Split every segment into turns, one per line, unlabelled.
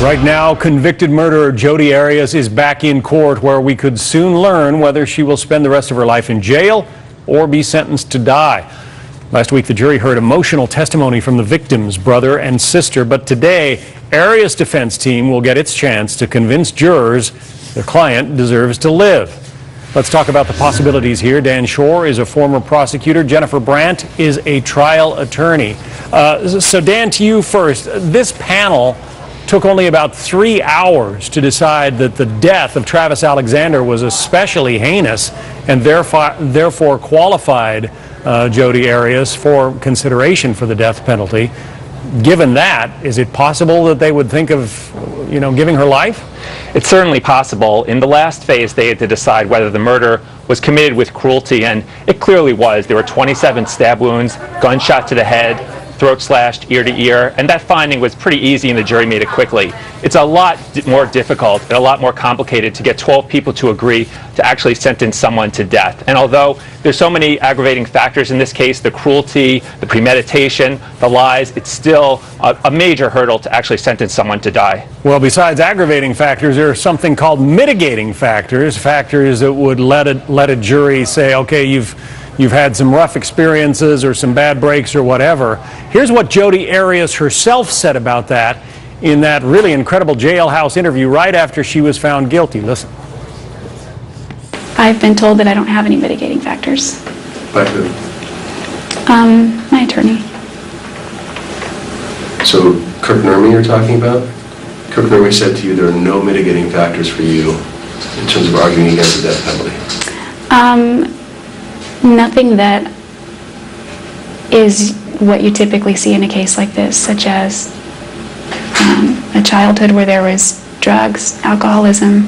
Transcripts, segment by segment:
Right now, convicted murderer Jodi Arias is back in court, where we could soon learn whether she will spend the rest of her life in jail or be sentenced to die. Last week, the jury heard emotional testimony from the victim's brother and sister, but today, Arias' defense team will get its chance to convince jurors their client deserves to live. Let's talk about the possibilities here. Dan Schorr is a former prosecutor. Jennifer Brandt is a trial attorney. So Dan, to you first. This panel took only about 3 hours to decide that the death of Travis Alexander was especially heinous and therefore qualified Jodi Arias for consideration for the death penalty. Given that, is it possible that they would think of, giving her life?
It's certainly possible. In the last phase, they had to decide whether the murder was committed with cruelty, and it clearly was. There were 27 stab wounds, gunshot to the head, throat slashed, ear to ear, and that finding was pretty easy and the jury made it quickly. It's a lot more difficult and a lot more complicated to get 12 people to agree to actually sentence someone to death. And although there's so many aggravating factors in this case, the cruelty, the premeditation, the lies, it's still a major hurdle to actually sentence someone to die.
Well, besides aggravating factors, there's something called mitigating factors, factors that would let a jury say, okay, you've had some rough experiences or some bad breaks or whatever. Here's what Jodi Arias herself said about that in that really incredible jailhouse interview right after she was found guilty. Listen.
I've been told that I don't have any mitigating factors.
By who?
My attorney.
So Kirk Nurmi you're talking about? Kirk Nurmi said to you there are no mitigating factors for you in terms of arguing against the death penalty.
Nothing that is what you typically see in a case like this, such as a childhood where there was drugs, alcoholism,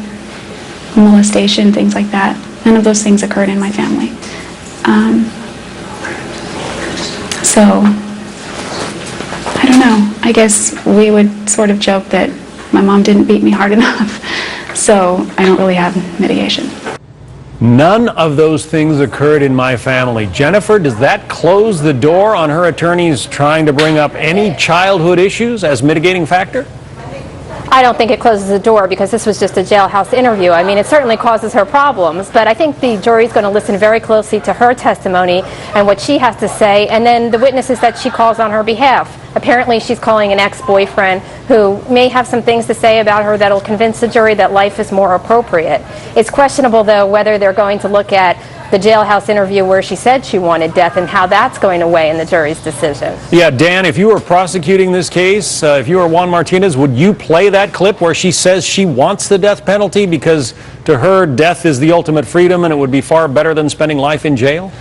molestation, things like that. None of those things occurred in my family. So, I don't know. I guess we would sort of joke that my mom didn't beat me hard enough, so I don't really have mitigation.
None of those things occurred in my family. Jennifer, does that close the door on her attorneys trying to bring up any childhood issues as mitigating factor?
I don't think it closes the door because this was just a jailhouse interview. I mean, it certainly causes her problems, but I think the jury's going to listen very closely to her testimony and what she has to say, and then the witnesses that she calls on her behalf. Apparently, she's calling an ex-boyfriend who may have some things to say about her that'll convince the jury that life is more appropriate. It's questionable, though, whether they're going to look at the jailhouse interview where she said she wanted death and how that's going to weigh in the jury's decision.
Yeah, Dan, if you were prosecuting this case, if you were Juan Martinez, would you play that clip where she says she wants the death penalty because to her death is the ultimate freedom and it would be far better than spending life in jail?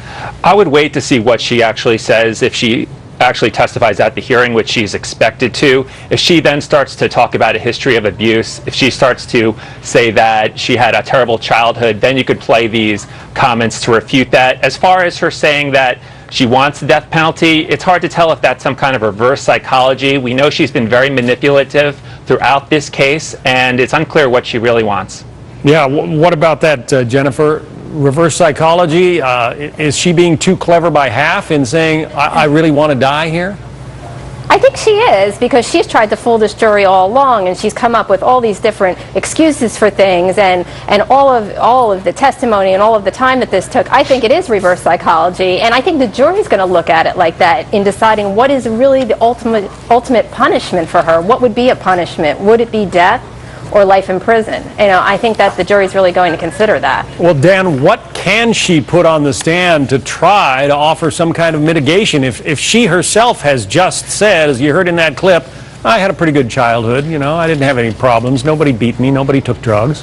I would wait to see what she actually says if she actually testifies at the hearing, which she's expected to. If she then starts to talk about a history of abuse, if she starts to say that she had a terrible childhood, then you could play these comments to refute that. As far as her saying that she wants the death penalty, it's hard to tell if that's some kind of reverse psychology. We know she's been very manipulative throughout this case, and it's unclear what she really wants.
Yeah, what about that, Jennifer? Reverse psychology, is she being too clever by half in saying, I really want to die here?
I think she is, because she's tried to fool this jury all along, and she's come up with all these different excuses for things, and all of the testimony and all of the time that this took. I think it is reverse psychology, and I think the jury's going to look at it like that in deciding what is really the ultimate punishment for her. What would be a punishment? Would it be death or life in prison? I think that the jury's really going to consider that.
Well, Dan, what can she put on the stand to try to offer some kind of mitigation if she herself has just said, as you heard in that clip, I had a pretty good childhood, I didn't have any problems, nobody beat me, nobody took drugs?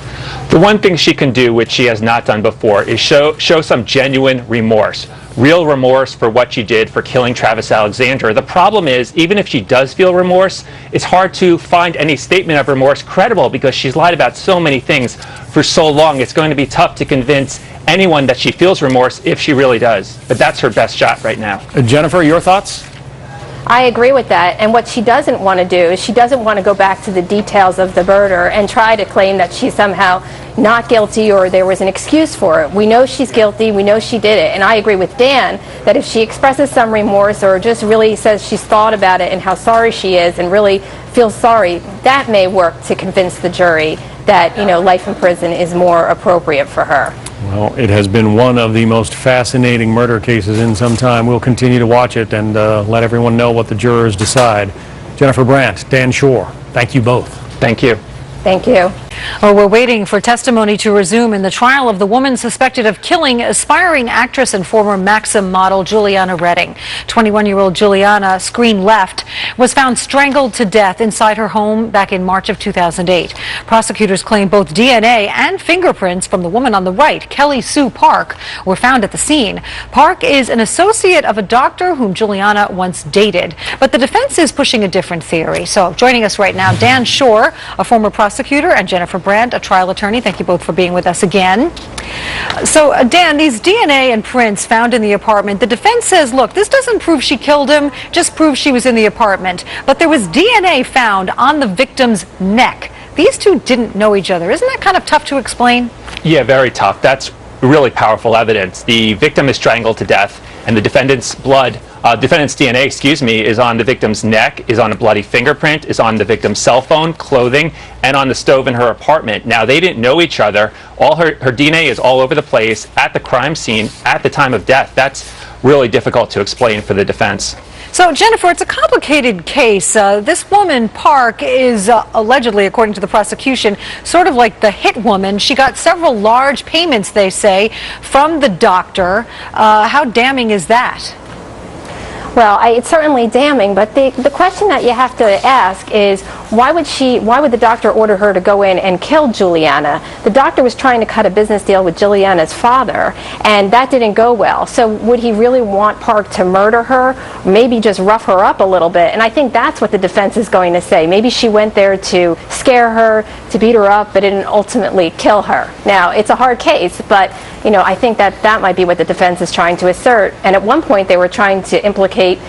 The one thing she can do, which she has not done before, is show some genuine remorse. Real remorse for what she did for killing Travis Alexander. The problem is, even if she does feel remorse, it's hard to find any statement of remorse credible because she's lied about so many things for so long. It's going to be tough to convince anyone that she feels remorse if she really does. But that's her best shot right now.
Jennifer, your thoughts?
I agree with that, and what she doesn't want to do is she doesn't want to go back to the details of the murder and try to claim that she's somehow not guilty or there was an excuse for it. We know she's guilty, we know she did it, and I agree with Dan that if she expresses some remorse or just really says she's thought about it and how sorry she is and really feels sorry, that may work to convince the jury that, you know, life in prison is more appropriate for her.
Well, it has been one of the most fascinating murder cases in some time. We'll continue to watch it and let everyone know what the jurors decide. Jennifer Brandt, Dan Schorr, thank you both.
Thank you.
Thank you.
Well, we're waiting for testimony to resume in the trial of the woman suspected of killing aspiring actress and former Maxim model Juliana Redding. 21-year-old Juliana, screen left, was found strangled to death inside her home back in March of 2008. Prosecutors claim both DNA and fingerprints from the woman on the right, Kelly Sue Park, were found at the scene. Park is an associate of a doctor whom Juliana once dated, but the defense is pushing a different theory. So joining us right now, Dan Schorr, a former prosecutor, and Jennifer Brandt, a trial attorney. Thank you both for being with us again. So, Dan, these DNA and prints found in the apartment, the defense says, look, this doesn't prove she killed him, just proves she was in the apartment. But there was DNA found on the victim's neck. These two didn't know each other. Isn't that kind of tough to explain?
Yeah, very tough. That's really powerful evidence. The victim is strangled to death, and the defendant's DNA, is on the victim's neck, is on a bloody fingerprint, is on the victim's cell phone, clothing, and on the stove in her apartment. Now, they didn't know each other. All her DNA is all over the place at the crime scene at the time of death. That's really difficult to explain for the defense.
So, Jennifer, it's a complicated case. This woman, Park, is allegedly, according to the prosecution, sort of like the hit woman. She got several large payments, they say, from the doctor. How damning is that?
Well, it's certainly damning, but the question that you have to ask is why would the doctor order her to go in and kill Juliana? The doctor was trying to cut a business deal with Juliana's father, and that didn't go well. So would he really want Park to murder her? Maybe just rough her up a little bit, and I think that's what the defense is going to say. Maybe she went there to scare her, to beat her up, but didn't ultimately kill her. Now, it's a hard case, but you know, I think that might be what the defense is trying to assert. And at one point, they were trying to implicate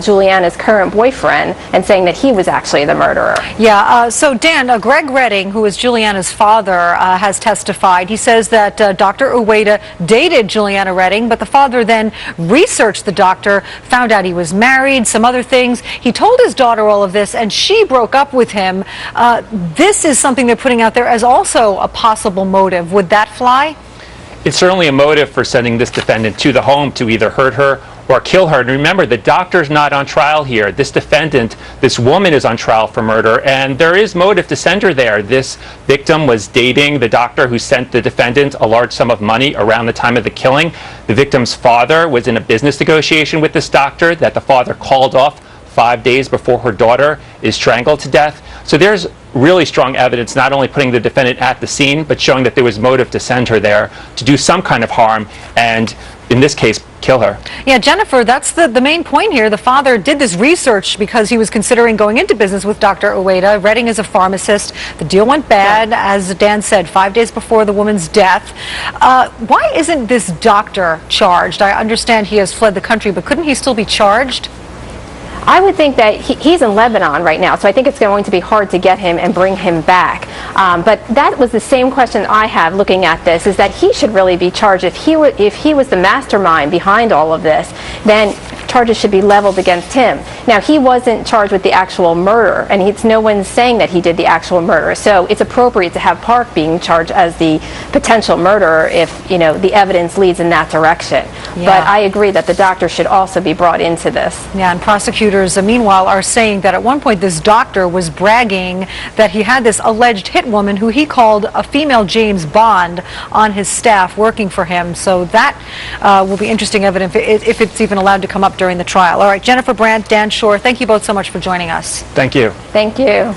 Juliana's current boyfriend and saying that he was actually the murderer.
Yeah, so Dan, Greg Redding, who is Juliana's father, has testified. He says that Dr. Uweda dated Juliana Redding, but the father then researched the doctor, found out he was married, some other things. He told his daughter all of this, and she broke up with him. This is something they're putting out there as also a possible motive. Would that fly?
It's certainly a motive for sending this defendant to the home to either hurt her or kill her. And remember, the doctor's not on trial here. This defendant, this woman, is on trial for murder, and there is motive to send her there. This victim was dating the doctor who sent the defendant a large sum of money around the time of the killing. The victim's father was in a business negotiation with this doctor that the father called off 5 days before her daughter is strangled to death. So there's really strong evidence not only putting the defendant at the scene, but showing that there was motive to send her there to do some kind of harm, and in this case, kill her.
Yeah, Jennifer, that's the main point here. The father did this research because he was considering going into business with Dr. Uweda. Redding is a pharmacist. The deal went bad, as Dan said, 5 days before the woman's death. Why isn't this doctor charged? I understand he has fled the country, but couldn't he still be charged?
I would think that he's in Lebanon right now, so I think it's going to be hard to get him and bring him back. But that was the same question I have looking at this, is that he should really be charged. If he was the mastermind behind all of this, then charges should be leveled against him. Now, he wasn't charged with the actual murder, and no one's saying that he did the actual murder. So it's appropriate to have Park being charged as the potential murderer if, you know, the evidence leads in that direction.
Yeah.
But I agree that the doctor should also be brought into this.
Yeah, and prosecutors, meanwhile, are saying that at one point this doctor was bragging that he had this alleged hit woman who he called a female James Bond on his staff working for him. So that will be interesting evidence if it's even allowed to come up during the trial. All right, Jennifer Brandt, Dan Schorr, thank you both so much for joining us.
Thank you.
Thank you.